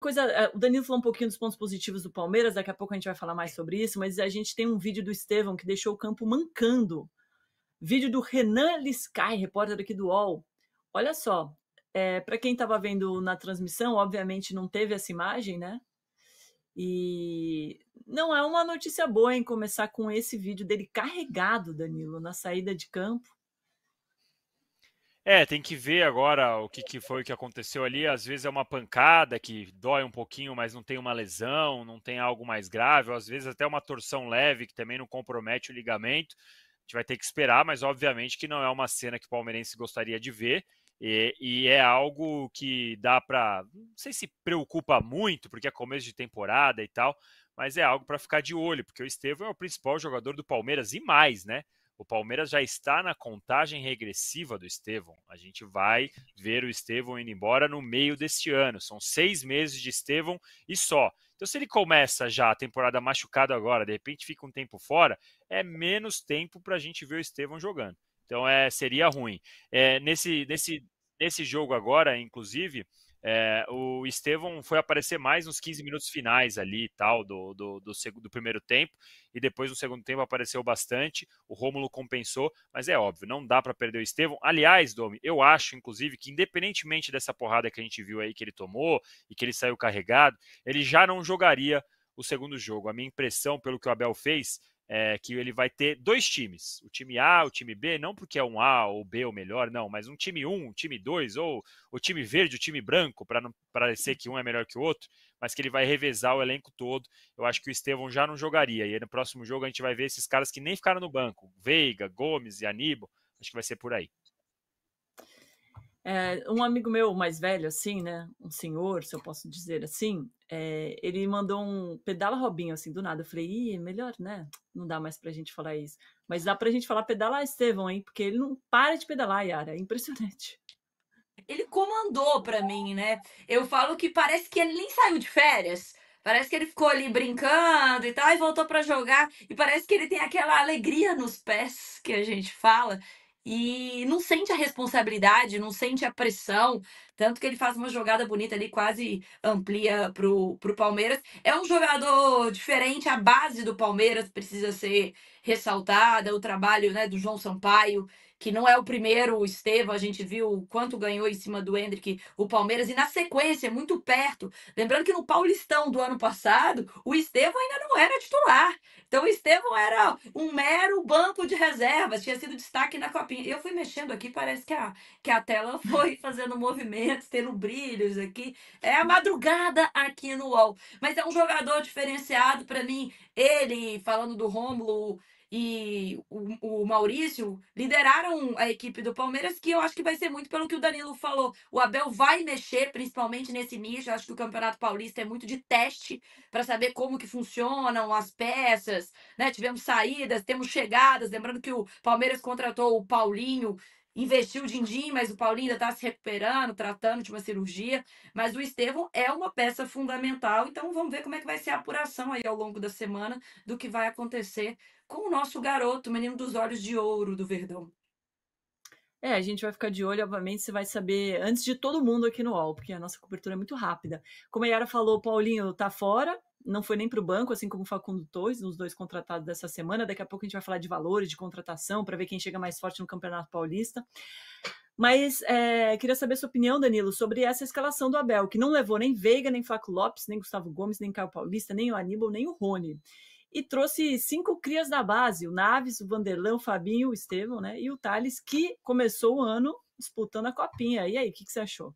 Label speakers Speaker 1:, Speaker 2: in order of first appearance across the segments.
Speaker 1: coisa, o Danilo falou um pouquinho dos pontos positivos do Palmeiras, daqui a pouco a gente vai falar mais sobre isso, mas a gente tem um vídeo do Estevão que deixou o campo mancando. Vídeo do Renan Liscay, repórter aqui do UOL. Olha só, para quem estava vendo na transmissão, obviamente não teve essa imagem, né? E não é uma notícia boa em começar com esse vídeo dele carregado, Danilo, na saída de campo.
Speaker 2: Tem que ver agora o que foi que aconteceu ali. Às vezes é uma pancada que dói um pouquinho, mas não tem uma lesão, não tem algo mais grave, ou às vezes até uma torção leve que também não compromete o ligamento. A gente vai ter que esperar, mas obviamente que não é uma cena que o palmeirense gostaria de ver. E é algo que dá para. Não sei se preocupa muito, porque é começo de temporada e tal, mas é algo para ficar de olho, porque o Estevão é o principal jogador do Palmeiras e mais, né? O Palmeiras já está na contagem regressiva do Estevão. A gente vai ver o Estevão indo embora no meio deste ano. São 6 meses de Estevão e só. Então, se ele começa já a temporada machucado agora, de repente fica um tempo fora, é menos tempo para a gente ver o Estevão jogando. Então, seria ruim. Nesse jogo agora, inclusive, o Estevão foi aparecer mais nos 15 minutos finais ali e tal do primeiro tempo, e depois no segundo tempo apareceu bastante. O Rômulo compensou, mas é óbvio, não dá para perder o Estevão. Aliás, Domi, eu acho, inclusive, que independentemente dessa porrada que a gente viu aí que ele tomou e que ele saiu carregado, ele já não jogaria o segundo jogo. A minha impressão, pelo que o Abel fez, é que ele vai ter 2 times, o time A, o time B, não porque é um A ou B o melhor, não, mas um time 1, um time 2, ou o time verde, o time branco, para não parecer que um é melhor que o outro, mas que ele vai revezar o elenco todo. Eu acho que o Estevão já não jogaria, e aí no próximo jogo a gente vai ver esses caras que nem ficaram no banco, Veiga, Gomes e Aníbal, acho que vai ser por aí.
Speaker 1: Um amigo meu mais velho, assim, né? Um senhor, se eu posso dizer assim, ele mandou um pedala Robinho, assim, do nada. Eu falei, ih, melhor, né? Não dá mais pra gente falar isso. Mas dá pra gente falar pedala Estevão, hein? Porque ele não para de pedalar, Yara. É impressionante.
Speaker 3: Ele comandou pra mim, né? Eu falo que parece que ele nem saiu de férias. Parece que ele ficou ali brincando e tal, e voltou pra jogar. E parece que ele tem aquela alegria nos pés que a gente fala. E não sente a responsabilidade, não sente a pressão. Tanto que ele faz uma jogada bonita ali, quase amplia pro Palmeiras. É um jogador diferente, a base do Palmeiras precisa ser ressaltada. O trabalho, né, do João Sampaio, que não é o primeiro, o Estevão, a gente viu o quanto ganhou em cima do Endrick, o Palmeiras, e na sequência, muito perto. Lembrando que no Paulistão do ano passado, o Estevão ainda não era titular. Então o Estevão era um mero banco de reservas, tinha sido destaque na Copinha. Eu fui mexendo aqui, parece que a tela foi fazendo movimentos, tendo brilhos aqui. É a madrugada aqui no UOL. Mas é um jogador diferenciado para mim. Ele, falando do Rômulo, e o Maurício lideraram a equipe do Palmeiras, que eu acho que vai ser muito pelo que o Danilo falou. O Abel vai mexer, principalmente nesse início. Eu acho que o Campeonato Paulista é muito de teste para saber como que funcionam as peças, né? Tivemos saídas, temos chegadas. Lembrando que o Palmeiras contratou o Paulinho, investiu o din-din, mas o Paulinho ainda está se recuperando, tratando de uma cirurgia. Mas o Estevão é uma peça fundamental. Então vamos ver como é que vai ser a apuração aí ao longo da semana do que vai acontecer com o nosso garoto, o menino dos olhos de ouro do Verdão.
Speaker 1: A gente vai ficar de olho, obviamente, você vai saber antes de todo mundo aqui no UOL, porque a nossa cobertura é muito rápida. Como a Yara falou, o Paulinho tá fora, não foi nem para o banco, assim como o Facundo Torres, os 2 contratados dessa semana. Daqui a pouco a gente vai falar de valores, de contratação, para ver quem chega mais forte no Campeonato Paulista. Mas queria saber sua opinião, Danilo, sobre essa escalação do Abel, que não levou nem Veiga, nem Flaco Lopes, nem Gustavo Gomes, nem Caio Paulista, nem o Aníbal, nem o Rony. E trouxe 5 crias da base, o Naves, o Vanderlan, o Fabinho, o Estevão, né? E o Thales, que começou o ano disputando a copinha. E aí, o que você achou?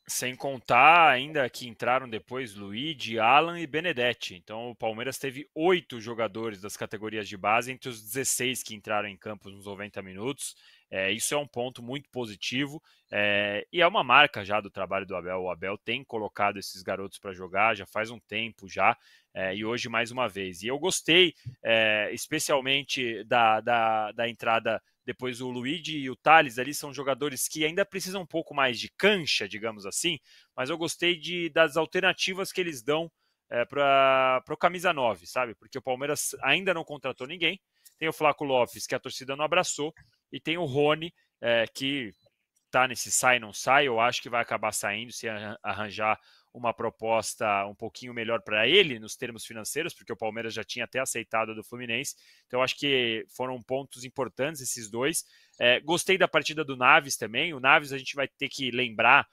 Speaker 2: Sem contar ainda que entraram depois Luigi, Alan e Benedetti. Então o Palmeiras teve 8 jogadores das categorias de base entre os 16 que entraram em campo nos 90 minutos. Isso é um ponto muito positivo e é uma marca já do trabalho do Abel. O Abel tem colocado esses garotos para jogar já faz um tempo já, e hoje mais uma vez. E eu gostei especialmente da entrada. Depois o Luigi e o Thales ali são jogadores que ainda precisam um pouco mais de cancha, digamos assim, mas eu gostei das alternativas que eles dão para o camisa 9, sabe? Porque o Palmeiras ainda não contratou ninguém. Tem o Flaco Lopes, que a torcida não abraçou, e tem o Rony, que tá nesse sai, não sai. Eu acho que vai acabar saindo se arranjar uma proposta um pouquinho melhor para ele nos termos financeiros, porque o Palmeiras já tinha até aceitado a do Fluminense. Então acho que foram pontos importantes esses dois. Gostei da partida do Naves também. O Naves a gente vai ter que lembrar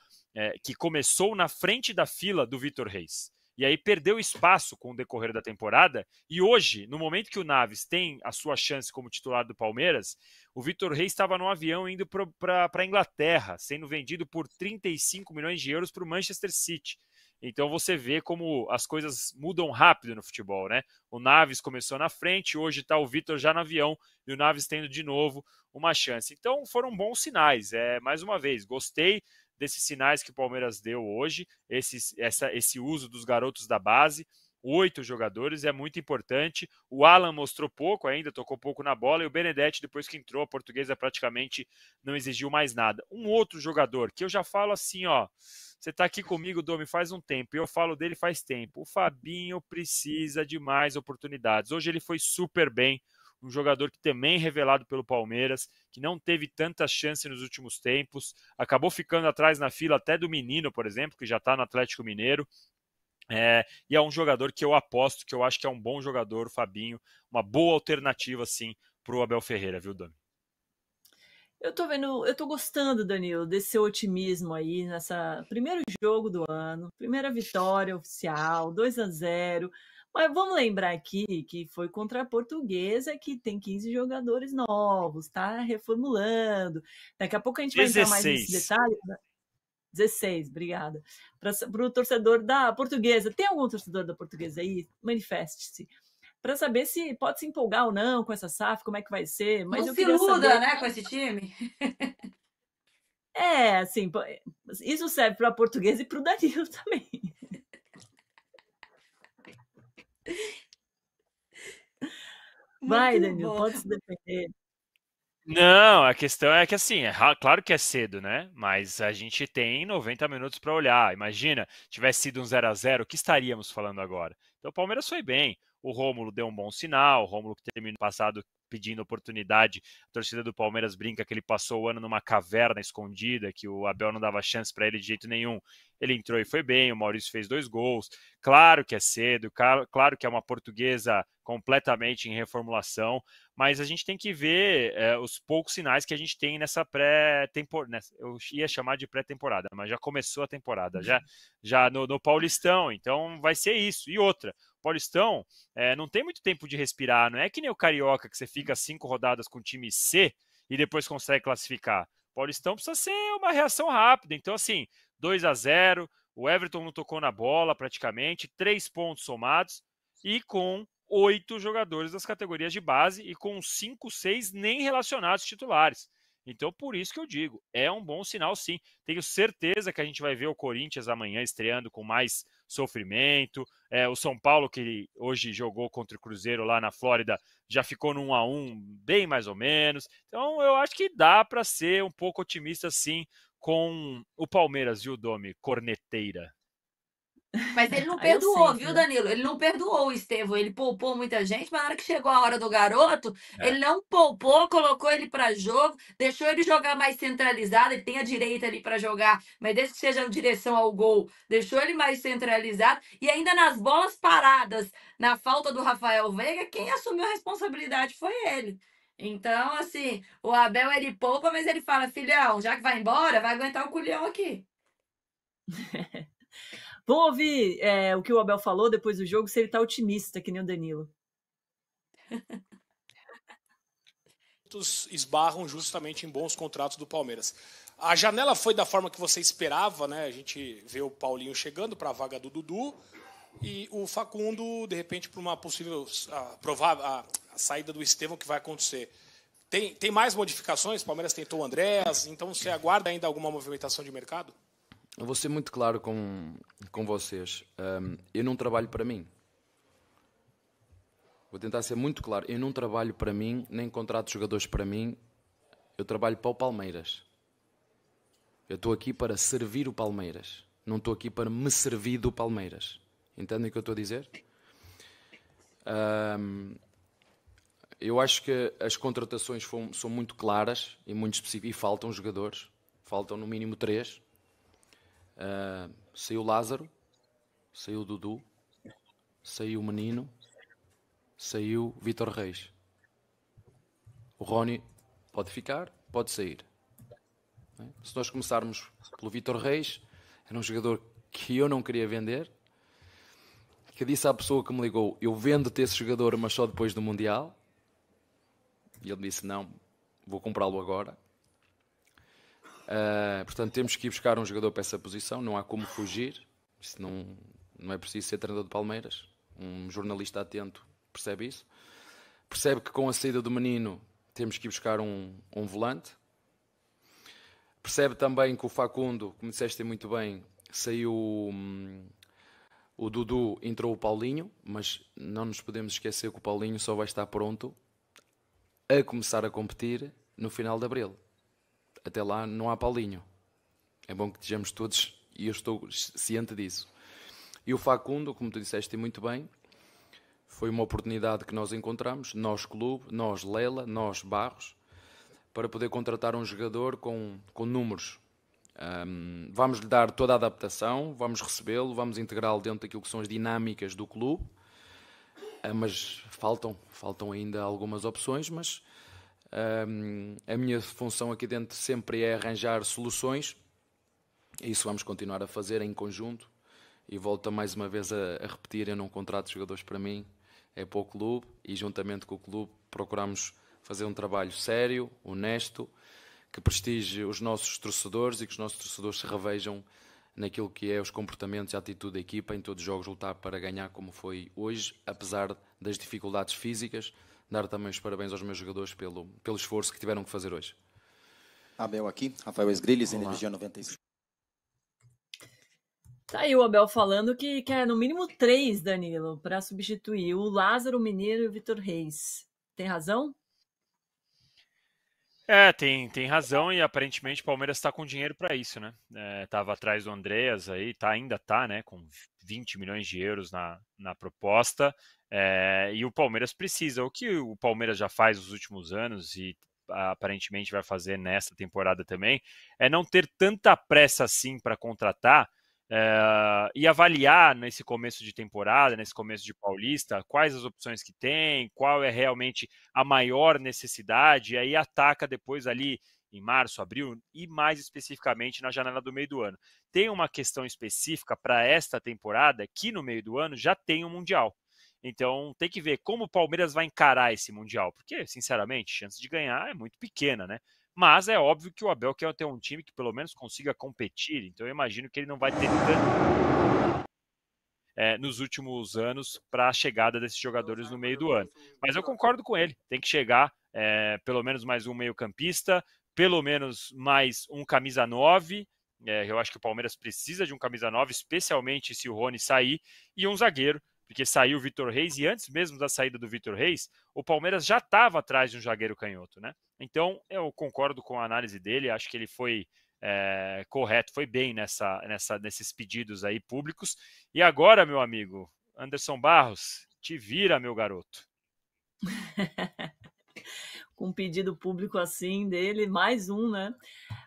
Speaker 2: que começou na frente da fila do Vitor Reis. E aí perdeu espaço com o decorrer da temporada. E hoje, no momento que o Naves tem a sua chance como titular do Palmeiras, o Vitor Reis estava no avião indo para a Inglaterra, sendo vendido por 35 milhões de euros para o Manchester City. Então você vê como as coisas mudam rápido no futebol, né? O Naves começou na frente, hoje está o Vitor já no avião e o Naves tendo de novo uma chance. Então foram bons sinais. Mais uma vez, gostei desses sinais que o Palmeiras deu hoje, esse uso dos garotos da base, 8 jogadores, é muito importante. O Alan mostrou pouco ainda, tocou pouco na bola, e o Benedetti, depois que entrou, a Portuguesa praticamente não exigiu mais nada. Um outro jogador, que eu já falo assim, ó, você tá aqui comigo, Domi, faz um tempo, e eu falo dele faz tempo. O Fabinho precisa de mais oportunidades. Hoje ele foi super bem, um jogador que também revelado pelo Palmeiras, que não teve tanta chance nos últimos tempos, acabou ficando atrás na fila até do Menino, por exemplo, que já está no Atlético Mineiro. E é um jogador que eu aposto, que eu acho que é um bom jogador, o Fabinho, uma boa alternativa, sim, para o Abel Ferreira, viu, Dani?
Speaker 1: Eu tô gostando, Danilo, desse seu otimismo aí nessa primeiro jogo do ano, primeira vitória oficial, 2-0. Mas vamos lembrar aqui que foi contra a Portuguesa, que tem 15 jogadores novos, tá reformulando. Daqui a pouco a gente vai entrar mais nesse
Speaker 2: 16.
Speaker 1: detalhe. 16, obrigada. Para o torcedor da Portuguesa. Tem algum torcedor da Portuguesa aí? Manifeste-se. Para saber se pode se empolgar ou não com essa SAF, como é que vai ser. Mas
Speaker 3: Não
Speaker 1: eu
Speaker 3: se
Speaker 1: queria
Speaker 3: iluda,
Speaker 1: saber.
Speaker 3: né, com esse time.
Speaker 1: Assim, isso serve para a Portuguesa e para o Danilo também. Vai,
Speaker 3: Muito
Speaker 1: Danilo,
Speaker 3: bom.
Speaker 1: pode se defender.
Speaker 2: Não, a questão é que assim, claro que é cedo, né? Mas a gente tem 90 minutos para olhar. Imagina, tivesse sido um 0-0, o que estaríamos falando agora? Então o Palmeiras foi bem. O Rômulo deu um bom sinal, o Rômulo que terminou passado pedindo oportunidade. A torcida do Palmeiras brinca que ele passou o ano numa caverna escondida, que o Abel não dava chance para ele de jeito nenhum. Ele entrou e foi bem, o Maurício fez 2 gols. Claro que é cedo, claro que é uma Portuguesa completamente em reformulação, mas a gente tem que ver os poucos sinais que a gente tem nessa pré-temporada. Eu ia chamar de pré-temporada, mas já começou a temporada, já no Paulistão, então vai ser isso. E outra, Paulistão não tem muito tempo de respirar, não é que nem o Carioca, que você fica 5 rodadas com o time C e depois consegue classificar. Paulistão precisa ser uma reação rápida, então assim, 2-0, o Everton não tocou na bola praticamente, 3 pontos somados, e com 8 jogadores das categorias de base e com 5, 6 nem relacionados titulares. Então, por isso que eu digo, é um bom sinal sim. Tenho certeza que a gente vai ver o Corinthians amanhã estreando com mais sofrimento. O São Paulo, que hoje jogou contra o Cruzeiro lá na Flórida, já ficou no 1-1, bem mais ou menos. Então, eu acho que dá para ser um pouco otimista sim com o Palmeiras, viu, Domi? Corneteira.
Speaker 3: Mas ele não
Speaker 1: Eu
Speaker 3: perdoou,
Speaker 1: sempre,
Speaker 3: viu,
Speaker 1: né?
Speaker 3: Danilo? Ele não perdoou o Estevão. Ele poupou muita gente, mas na hora que chegou a hora do garoto,
Speaker 2: É.
Speaker 3: ele não poupou, colocou ele para jogo, deixou ele jogar mais centralizado. Ele tem a direita ali para jogar, mas desde que seja em direção ao gol, deixou ele mais centralizado. E ainda nas bolas paradas, na falta do Rafael Veiga, quem assumiu a responsabilidade foi ele. Então, assim, o Abel ele poupa, mas ele fala: filhão, já que vai embora, vai aguentar o culhão aqui.
Speaker 1: Vamos ouvir o que o Abel falou depois do jogo, se ele está otimista, que nem o Danilo.
Speaker 4: Esbarram justamente em bons contratos do Palmeiras. A janela foi da forma que você esperava, né? A gente vê o Paulinho chegando para a vaga do Dudu e o Facundo, de repente, para uma possível a saída do Estevão que vai acontecer. Tem mais modificações? O Palmeiras tentou o Andrés, então você aguarda ainda alguma movimentação de mercado?
Speaker 5: Eu vou ser muito claro com vocês. Eu não trabalho para mim. Vou tentar ser muito claro. Eu não trabalho para mim, nem contrato jogadores para mim. Eu trabalho para o Palmeiras. Eu estou aqui para servir o Palmeiras. Não estou aqui para me servir do Palmeiras. Entendem o que eu estou a dizer? Eu acho que as contratações são muito claras e muito específicas. E faltam jogadores. Faltam no mínimo 3. Saiu Lázaro, saiu o Dudu, saiu o Menino, saiu Vítor Reis. O Rony pode ficar, pode sair. Se nós começarmos pelo Vítor Reis, era um jogador que eu não queria vender, que eu disse à pessoa que me ligou, eu vendo-te esse jogador, mas só depois do Mundial. E ele disse, não, vou comprá-lo agora. Portanto, temos que ir buscar um jogador para essa posição, não há como fugir. Isso não é preciso ser treinador de Palmeiras. Um jornalista atento percebe isso. Percebe que com a saída do Menino temos que ir buscar um volante. Percebe também que o Facundo, como disseste muito bem, saiu o Dudu, entrou o Paulinho, mas não nos podemos esquecer que o Paulinho só vai estar pronto a começar a competir no final de abril. Até lá não há Paulinho. É bom que estejamos todos, e eu estou ciente disso. E o Facundo, como tu disseste muito bem, foi uma oportunidade que nós encontramos, nós clube, nós Lela, nós Barros, para poder contratar um jogador com números. Vamos lhe dar toda a adaptação, vamos recebê-lo, vamos integrá-lo dentro daquilo que são as dinâmicas do clube, mas faltam ainda algumas opções, mas a minha função aqui dentro sempre é arranjar soluções, e isso vamos continuar a fazer em conjunto. E volto mais uma vez a repetir, eu não contrato jogadores para mim, é para o clube, e juntamente com o clube procuramos fazer um trabalho sério, honesto, que prestigie os nossos torcedores e que os nossos torcedores se revejam naquilo que é os comportamentos e a atitude da equipa, em todos os jogos lutar para ganhar como foi hoje, apesar das dificuldades físicas. Dar também os parabéns aos meus jogadores pelo esforço que tiveram que fazer hoje.
Speaker 6: Abel aqui, Rafael Esgrilles, Energia 95.
Speaker 1: Tá aí o Abel falando que quer no mínimo 3, Danilo, para substituir o Lázaro, o Mineiro e o Vítor Reis. Tem razão?
Speaker 2: Tem razão, e aparentemente o Palmeiras está com dinheiro para isso, né? Tava atrás do Andreas aí, ainda tá, né? Com 20 milhões de euros na proposta. E o Palmeiras precisa. O que o Palmeiras já faz nos últimos anos e aparentemente vai fazer nesta temporada também, é não ter tanta pressa assim para contratar. E avaliar nesse começo de temporada, nesse começo de Paulista, quais as opções que tem, qual é realmente a maior necessidade, e aí ataca depois ali em março, abril, e mais especificamente na janela do meio do ano. Tem uma questão específica para esta temporada, que no meio do ano já tem um Mundial. Então tem que ver como o Palmeiras vai encarar esse Mundial, porque, sinceramente, a chance de ganhar é muito pequena, né? Mas é óbvio que o Abel quer ter um time que pelo menos consiga competir, então eu imagino que ele não vai ter tanto nos últimos anos para a chegada desses jogadores no meio do ano. Mas eu concordo com ele, tem que chegar pelo menos mais um meio-campista, pelo menos mais um camisa 9. Eu acho que o Palmeiras precisa de um camisa 9, especialmente se o Rony sair, e um zagueiro, porque saiu o Vítor Reis, e antes mesmo da saída do Vítor Reis, o Palmeiras já estava atrás de um zagueiro canhoto, né? Então, eu concordo com a análise dele, acho que ele foi correto, foi bem nesses pedidos aí públicos. E agora, meu amigo, Anderson Barros, te vira, meu garoto.
Speaker 1: Com um pedido público assim dele, mais um, né?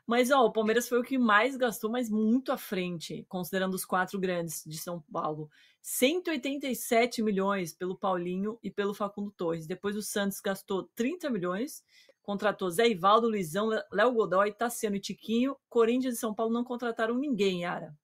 Speaker 1: Mas o Palmeiras foi o que mais gastou, mas muito à frente, considerando os 4 grandes de São Paulo. 187 milhões pelo Paulinho e pelo Facundo Torres. Depois o Santos gastou 30 milhões, contratou Zé Ivaldo, Luizão, Léo Godoy, Tassiano e Tiquinho. Corinthians e São Paulo não contrataram ninguém, Yara.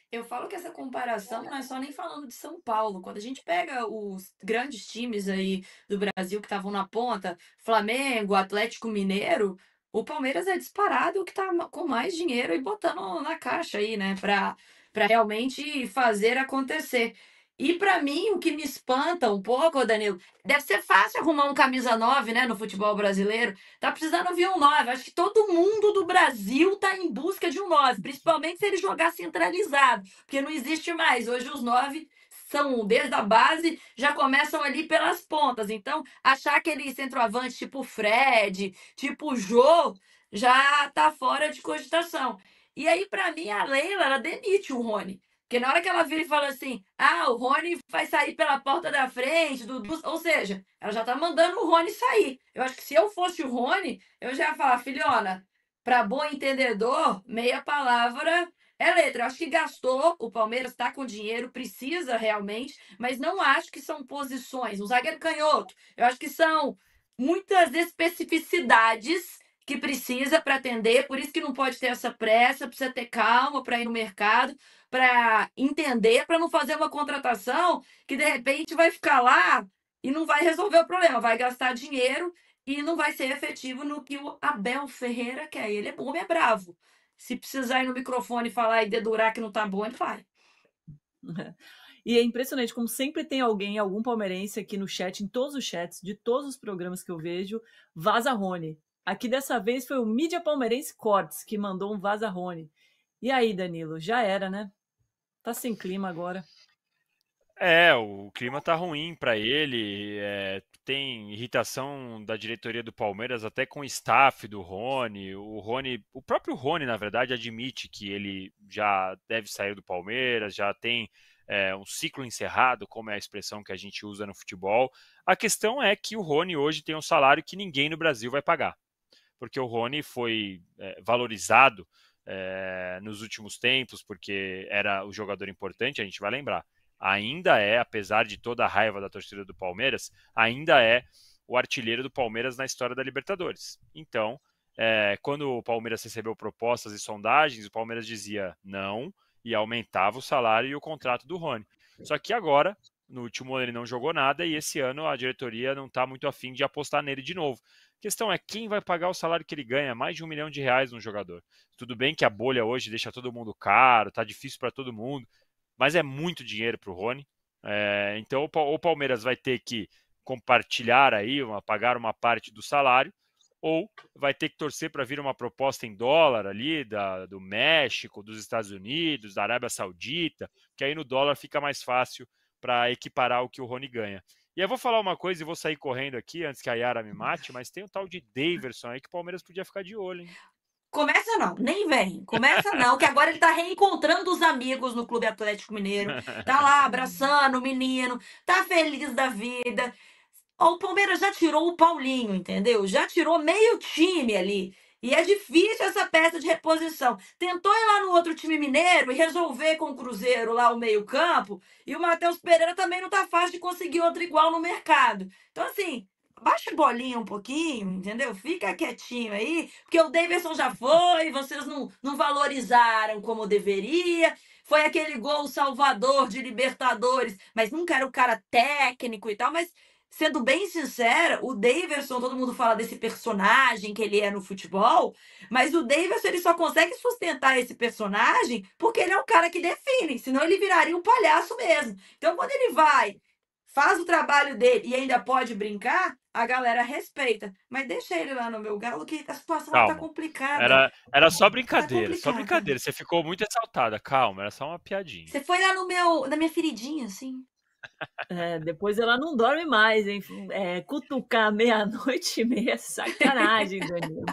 Speaker 3: Eu falo que essa comparação não é só nem falando de São Paulo. Quando a gente pega os grandes times aí do Brasil que estavam na ponta, Flamengo, Atlético Mineiro, o Palmeiras é disparado o que tá com mais dinheiro e botando na caixa aí, né, para realmente fazer acontecer. E para mim, o que me espanta um pouco, Danilo, deve ser fácil arrumar um camisa 9, né, no futebol brasileiro. Tá precisando vir um 9. Acho que todo mundo do Brasil tá em busca de um 9, principalmente se ele jogar centralizado, porque não existe mais. Hoje os 9 são, desde a base, já começam ali pelas pontas. Então, achar aquele centroavante tipo Fred, tipo Jô, já tá fora de cogitação. E aí, para mim, a Leila, ela demite o Rony. Porque na hora que ela vira e fala assim, o Rony vai sair pela porta da frente, ou seja, ela já tá mandando o Rony sair. Eu acho que se eu fosse o Rony, eu já ia falar, filhona, para bom entendedor, meia palavra É letra, eu acho que gastou, o Palmeiras está com dinheiro, precisa realmente, mas não acho que são posições. O zagueiro canhoto, eu acho que são muitas especificidades que precisa para atender, por isso que não pode ter essa pressa, precisa ter calma para ir no mercado, para entender, para não fazer uma contratação que de repente vai ficar lá e não vai resolver o problema, vai gastar dinheiro e não vai ser efetivo no que o Abel Ferreira quer. Ele é homem, é bravo. Se precisar ir no microfone falar e dedurar que não tá bom, ele vai.
Speaker 1: E é impressionante como sempre tem alguém, algum palmeirense aqui no chat, em todos os chats de todos os programas que eu vejo, vaza Rony. Aqui dessa vez foi o Mídia Palmeirense Cortes que mandou um vaza Rony. E aí, Danilo, já era, né? Tá sem clima agora.
Speaker 2: O clima tá ruim para ele, tem irritação da diretoria do Palmeiras até com o staff do Rony. O próprio Rony, na verdade, admite que ele já deve sair do Palmeiras, já tem um ciclo encerrado, como é a expressão que a gente usa no futebol. A questão é que o Rony hoje tem um salário que ninguém no Brasil vai pagar, porque o Rony foi valorizado nos últimos tempos, porque era o jogador importante, a gente vai lembrar. Ainda é, apesar de toda a raiva da torcida do Palmeiras, ainda é o artilheiro do Palmeiras na história da Libertadores. Então, quando o Palmeiras recebeu propostas e sondagens, o Palmeiras dizia não e aumentava o salário e o contrato do Rony. Só que agora, no último ano ele não jogou nada e esse ano a diretoria não está muito afim de apostar nele de novo. A questão é quem vai pagar o salário que ele ganha, mais de R$1 milhão no jogador. Tudo bem que a bolha hoje deixa todo mundo caro, tá difícil para todo mundo, mas é muito dinheiro para o Rony. Então o Palmeiras vai ter que compartilhar aí, pagar uma parte do salário, ou vai ter que torcer para vir uma proposta em dólar ali do México, dos Estados Unidos, da Arábia Saudita, que aí no dólar fica mais fácil para equiparar o que o Rony ganha. E eu vou falar uma coisa e vou sair correndo aqui antes que a Yara me mate, mas tem o tal de Daverson aí que o Palmeiras podia ficar de olho, hein?
Speaker 3: Começa não, nem vem. Começa não, que agora ele tá reencontrando os amigos no Clube Atlético Mineiro. Tá lá abraçando o menino, tá feliz da vida. O Palmeiras já tirou o Paulinho, entendeu? Já tirou meio time ali. E é difícil essa peça de reposição. Tentou ir lá no outro time mineiro e resolver com o Cruzeiro lá o meio-campo. E o Matheus Pereira também não tá fácil de conseguir outro igual no mercado. Então, assim, baixa a bolinha um pouquinho, entendeu? Fica quietinho aí, porque o Daverson já foi, vocês não valorizaram como deveria. Foi aquele gol salvador de Libertadores, mas nunca era o cara técnico e tal, mas sendo bem sincera, o Daverson, todo mundo fala desse personagem que ele é no futebol, mas o Daverson ele só consegue sustentar esse personagem porque ele é o cara que define, senão ele viraria um palhaço mesmo. Então, quando ele vai, faz o trabalho dele e ainda pode brincar, a galera respeita. Mas deixa ele lá no meu galo que a situação tá
Speaker 2: Calma.
Speaker 3: complicada.
Speaker 2: Era só brincadeira,
Speaker 3: Tá
Speaker 2: só
Speaker 3: complicado.
Speaker 2: brincadeira. Você ficou muito exaltada. Calma, era só uma piadinha.
Speaker 3: Você foi lá na minha feridinha, assim.
Speaker 1: Depois ela não dorme mais, hein? Cutucar 00:30, sacanagem, Danilo.